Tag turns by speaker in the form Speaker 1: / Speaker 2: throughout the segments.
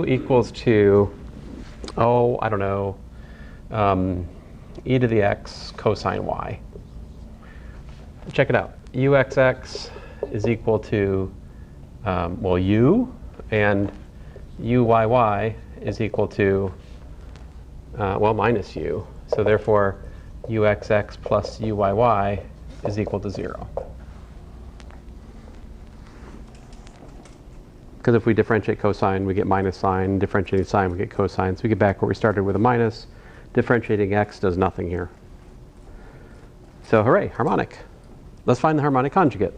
Speaker 1: equals to, oh, I don't know, e to the x cosine y. Check it out. uxx is equal to, well, u, and uyy is equal to, well, minus u. So therefore, uxx plus uyy is equal to 0. Because if we differentiate cosine, we get minus sine. Differentiating sine, we get cosine. So we get back where we started with a minus. Differentiating x does nothing here. So hooray, harmonic. Let's find the harmonic conjugate.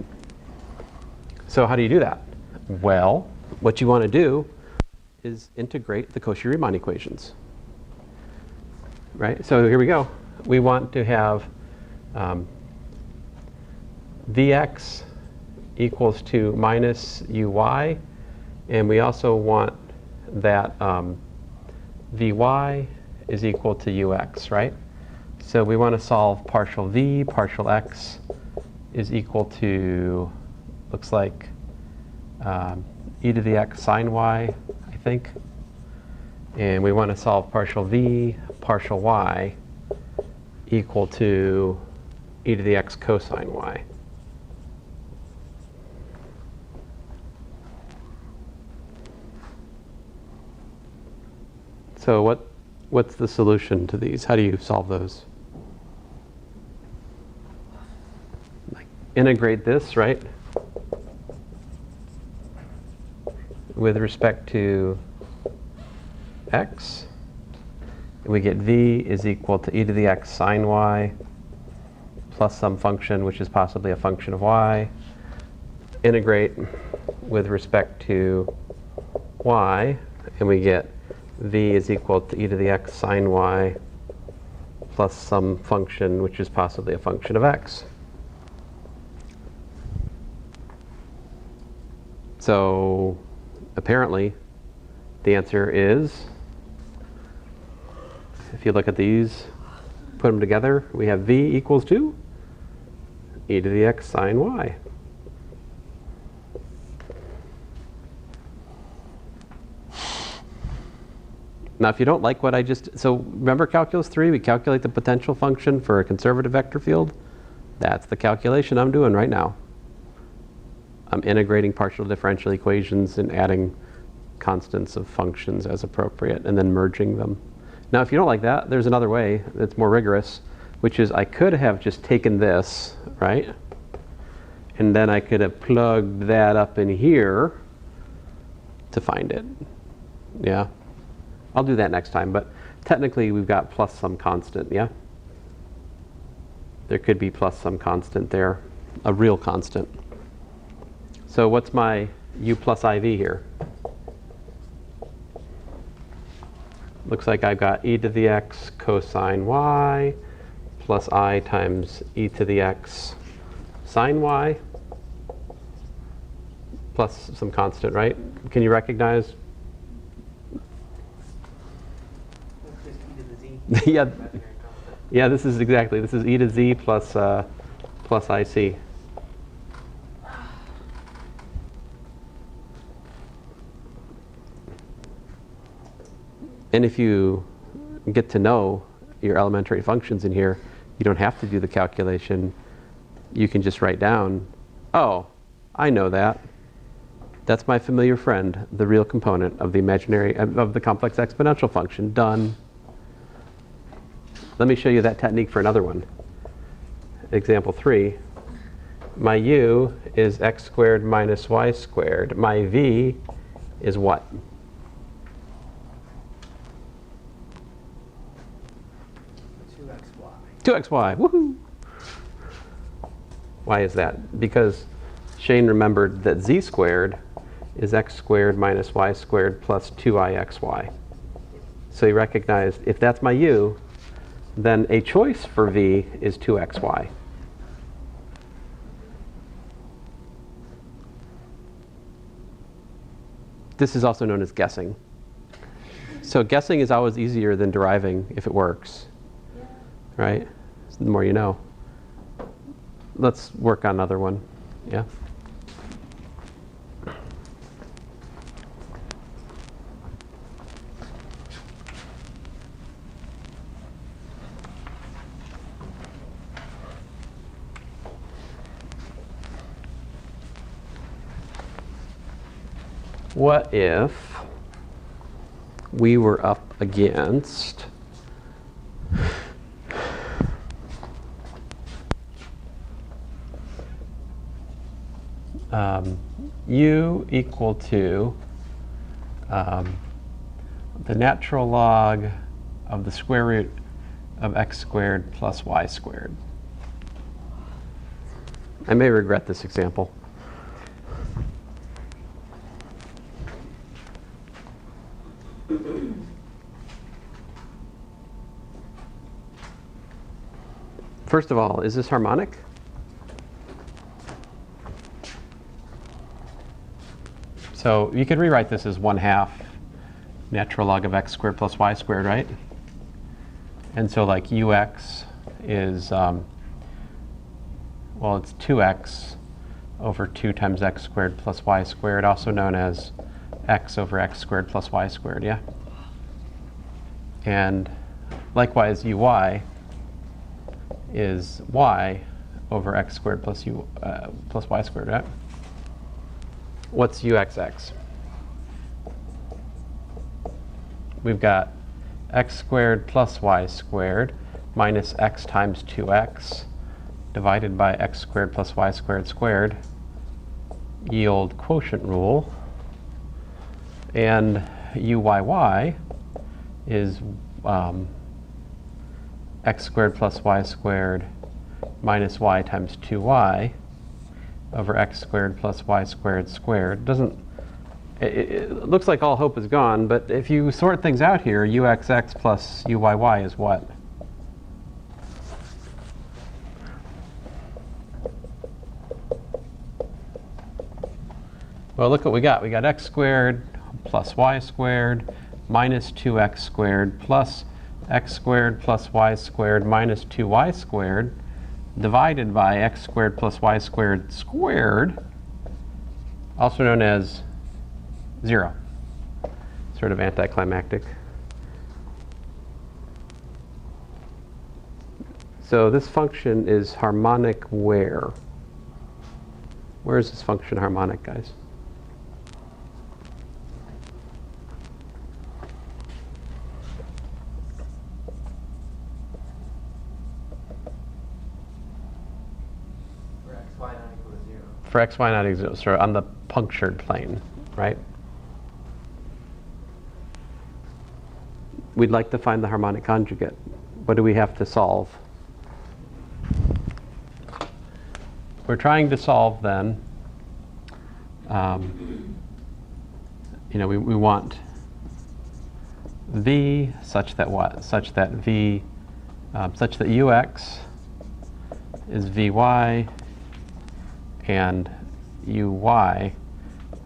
Speaker 1: So how do you do that? Well, what you want to do is integrate the Cauchy-Riemann equations. Right? So here we go. We want to have Vx equals to minus uy. And we also want that Vy is equal to ux, right? So we want to solve partial V, partial x is equal to, looks like e to the x sine y, I think. And we want to solve partial V, partial y equal to e to the x cosine y. So what's the solution to these? How do you solve those? Like integrate this, right? With respect to x. We get v is equal to e to the x sine y plus some function which is possibly a function of y. Integrate with respect to y, and we get v is equal to e to the x sine y plus some function which is possibly a function of x. So apparently the answer is, if you look at these, put them together, we have v equals to e to the x sine y. Now, if you don't like what I just, so remember calculus 3, we calculate the potential function for a conservative vector field. That's the calculation I'm doing right now. I'm integrating partial differential equations and adding constants of functions as appropriate and then merging them. Now, if you don't like that, there's another way that's more rigorous, which is I could have just taken this, right? And then I could have plugged that up in here to find it. Yeah. I'll do that next time, but technically we've got plus some constant, yeah? There could be plus some constant there, a real constant. So what's my u plus iv here? Looks like I've got e to the x cosine y plus I times e to the x sine y plus some constant, right? Can you recognize? Yeah, yeah. This is e to z plus plus ic. And if you get to know your elementary functions in here, you don't have to do the calculation. You can just write down, oh, I know that. That's my familiar friend, the real component of the imaginary of the complex exponential function. Done. Let me show you that technique for another one. Example 3. My u is x squared minus y squared. My v is what? 2xy. Woohoo! Why is that? Because Shane remembered that z squared is x squared minus y squared plus 2ixy. So he recognized if that's my u, then a choice for v is 2xy. This is also known as guessing. So guessing is always easier than deriving if it works. Right? The more you know. Let's work on another one. Yeah? What if we were up against u equal to the natural log of the square root of x squared plus y squared. I may regret this example. First of all, is this harmonic? So you could rewrite this as 1/2 natural log of x squared plus y squared, right? And so like ux is, well, it's 2x over 2 times x squared plus y squared, also known as x over x squared plus y squared, yeah? And likewise, uy is y over x squared plus y squared, right? What's uxx? We've got x squared plus y squared minus x times 2x divided by x squared plus y squared squared, yield quotient rule. And uyy is x squared plus y squared minus y times 2y over x squared plus y squared squared. It looks like all hope is gone, but if you sort things out here, uxx plus uyy is what? Well, look what we got. We got x squared plus y squared minus 2x squared plus x squared plus y squared minus 2y squared divided by x squared plus y squared squared, also known as 0. Sort of anticlimactic. So this function is harmonic where? Where is this function harmonic, guys? For x, y not equal to 0, so on the punctured plane, right? We'd like to find the harmonic conjugate. What do we have to solve? We're trying to solve then, we want v such that what? Such that ux is vy and uy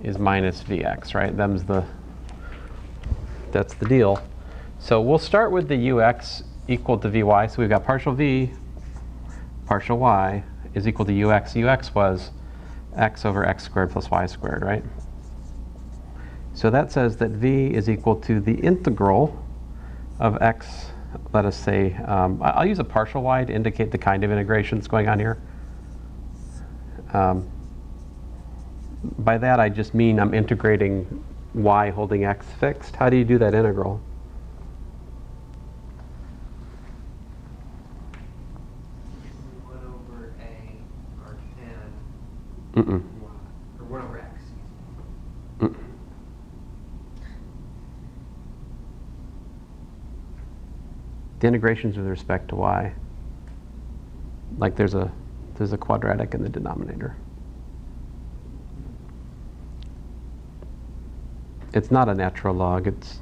Speaker 1: is minus vx, right? That's the deal. So we'll start with the ux equal to vy. So we've got partial v, partial y is equal to ux. Ux was x over x squared plus y squared, right? So that says that v is equal to the integral of x, let us say, I'll use a partial y to indicate the kind of integration that's going on here. By that I just mean I'm integrating y holding x fixed. How do you do that integral? Or 1 over x. The integrations with respect to y. Like there's a quadratic in the denominator. It's not a natural log, it's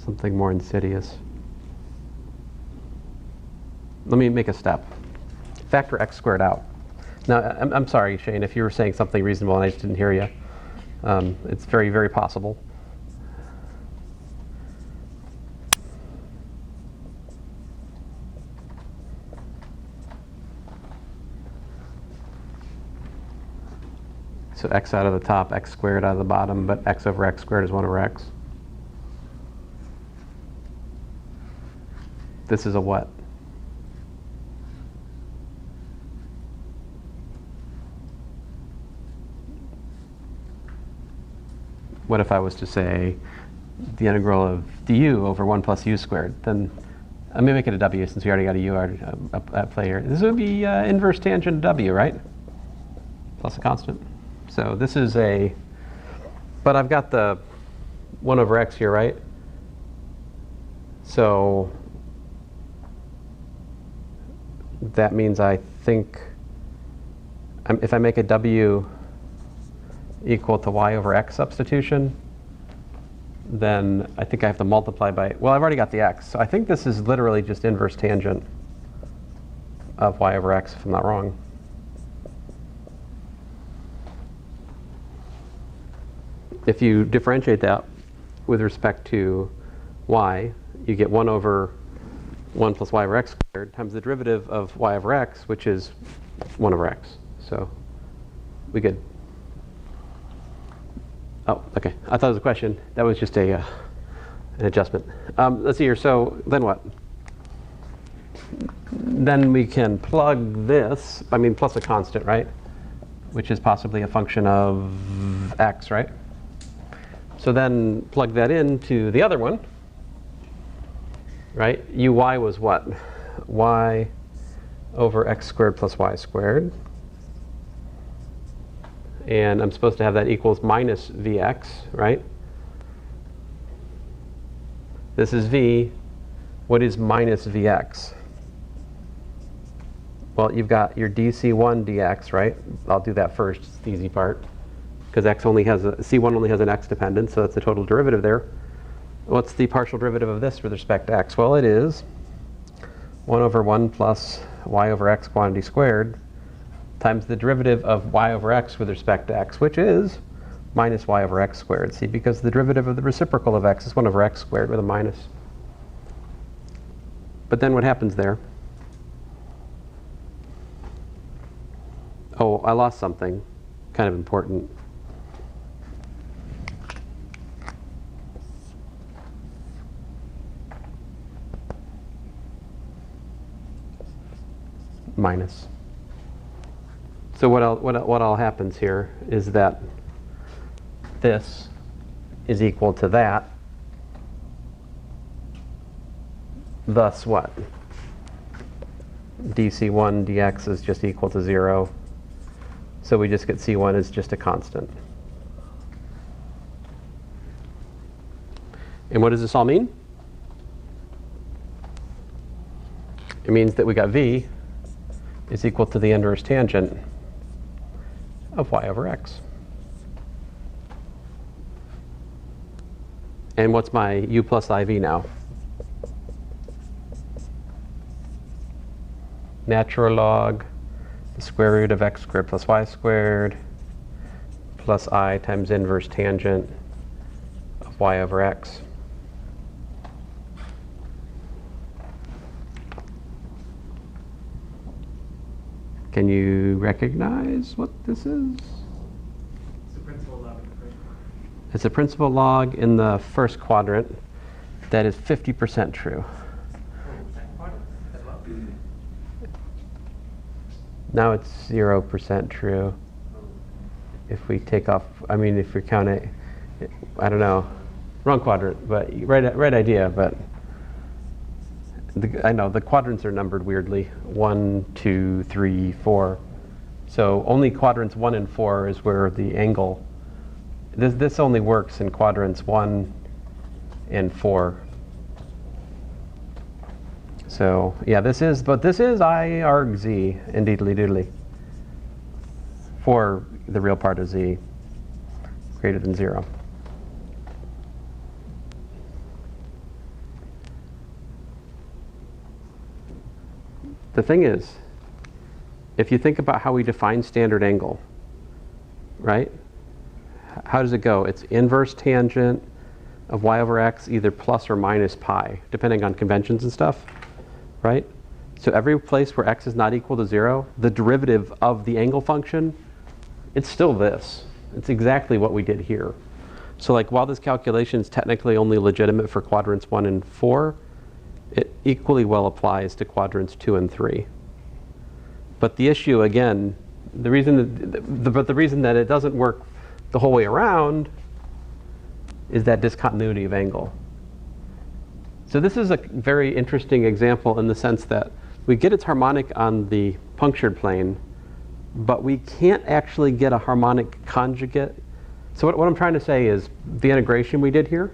Speaker 1: something more insidious. Let me make a step. Factor x squared out. Now, I'm sorry, Shane, if you were saying something reasonable and I just didn't hear you. It's very, very possible. So x out of the top, x squared out of the bottom, but x over x squared is 1 over x. This is a what? what if I was to say the integral of du over 1 plus u squared? Then let me make it a w since we already got a u at play here. This would be inverse tangent w, right? Plus a constant. So this is a, but I've got the 1 over x here, right? So that means I think if I make a w equal to y over x substitution, then I think I have to multiply by, well, I've already got the x. So I think this is literally just inverse tangent of y over x, if I'm not wrong. If you differentiate that with respect to y, you get 1 over 1 plus y over x squared times the derivative of y over x, which is 1 over x. So we good. Oh, okay. I thought it was a question. That was just an adjustment. Let's see here. So then what? Then we can plug this, I mean, plus a constant, right? Which is possibly a function of x, right? So then plug that into the other one, right? uy was what? Y over x squared plus y squared. And I'm supposed to have that equals minus vx, right? This is v. What is minus vx? Well, you've got your dc1 dx, right? I'll do that first. It's the easy part. Because x only has c1 only has an x dependence, so that's the total derivative there. What's the partial derivative of this with respect to x? Well, it is 1 over 1 plus y over x quantity squared times the derivative of y over x with respect to x, which is minus y over x squared. See, because the derivative of the reciprocal of x is 1 over x squared with a minus. But then what happens there? Oh, I lost something kind of important. Minus. So what all happens here is that this is equal to that. Thus what? dc1 dx is just equal to 0. So we just get c1 as just a constant. And what does this all mean? It means that we got v is equal to the inverse tangent of y over x. And what's my u plus iv now? Natural log the square root of x squared plus y squared plus I times inverse tangent of y over x. Can you recognize what this is?
Speaker 2: It's the principal log in the first quadrant.
Speaker 1: It's a principal log in the first quadrant that is 50% true.
Speaker 2: Second quadrant as well?
Speaker 1: Now it's 0% true. If we take off, I mean, if we count it, I don't know, wrong quadrant, but right idea, but I know the quadrants are numbered weirdly. 1, 2, 3, 4. So only quadrants 1 and 4 is where the angle. This only works in quadrants 1 and 4. So yeah, this is I arg z indeedly doodly for the real part of z greater than 0. The thing is, if you think about how we define standard angle, right? How does it go? It's inverse tangent of y over x, either plus or minus pi, depending on conventions and stuff, right? So every place where x is not equal to 0, the derivative of the angle function, it's still this. It's exactly what we did here. So like while this calculation is technically only legitimate for quadrants 1 and 4, it equally well applies to quadrants 2 and 3. But the issue, again, the reason that it doesn't work the whole way around is that discontinuity of angle. So this is a very interesting example in the sense that we get its harmonic on the punctured plane, but we can't actually get a harmonic conjugate. So what I'm trying to say is the integration we did here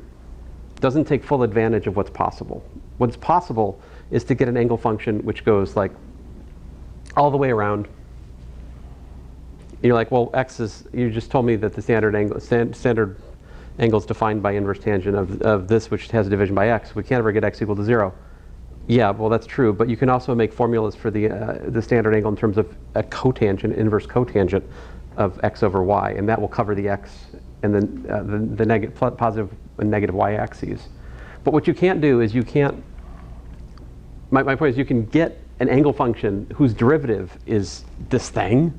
Speaker 1: doesn't take full advantage of what's possible. What's possible is to get an angle function which goes like all the way around. You're like, well, x is, you just told me that the standard angle is defined by inverse tangent of this, which has a division by x. We can't ever get x equal to 0. Yeah, well, that's true, but you can also make formulas for the standard angle in terms of a cotangent, inverse cotangent of x over y, and that will cover the x and then the positive and negative y axes. But what you can't do is you can't, my point is you can get an angle function whose derivative is this thing,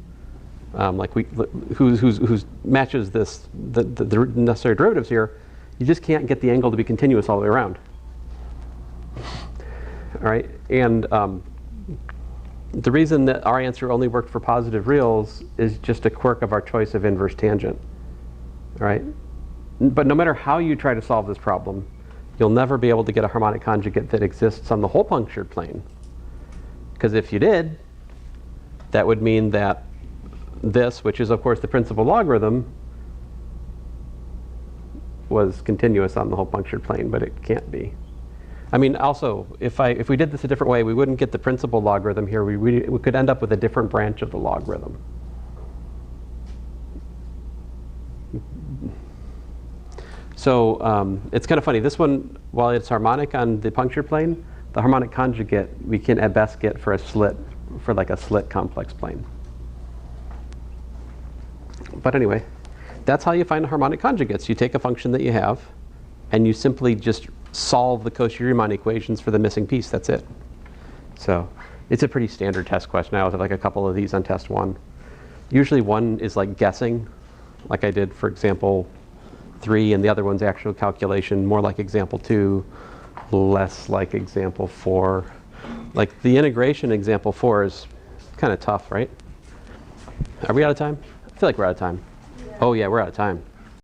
Speaker 1: whose matches this, the necessary derivatives here. You just can't get the angle to be continuous all the way around. All right, and the reason that our answer only worked for positive reals is just a quirk of our choice of inverse tangent. All right, but no matter how you try to solve this problem, you'll never be able to get a harmonic conjugate that exists on the whole punctured plane. Because if you did, that would mean that this, which is of course the principal logarithm, was continuous on the whole punctured plane, but it can't be. I mean, also, if we did this a different way, we wouldn't get the principal logarithm here. We could end up with a different branch of the logarithm. So it's kind of funny. This one, while it's harmonic on the punctured plane, the harmonic conjugate we can at best get for a slit, for like a slit complex plane. But anyway, that's how you find harmonic conjugates. You take a function that you have, and you simply just solve the Cauchy-Riemann equations for the missing piece. That's it. So it's a pretty standard test question. I always have like a couple of these on test 1. Usually one is like guessing, like I did for example 3, and the other one's actual calculation, more like example 2, less like example 4. Like the integration example 4 is kind of tough, right? Are we out of time? I feel like we're out of time. Yeah. Oh yeah, we're out of time.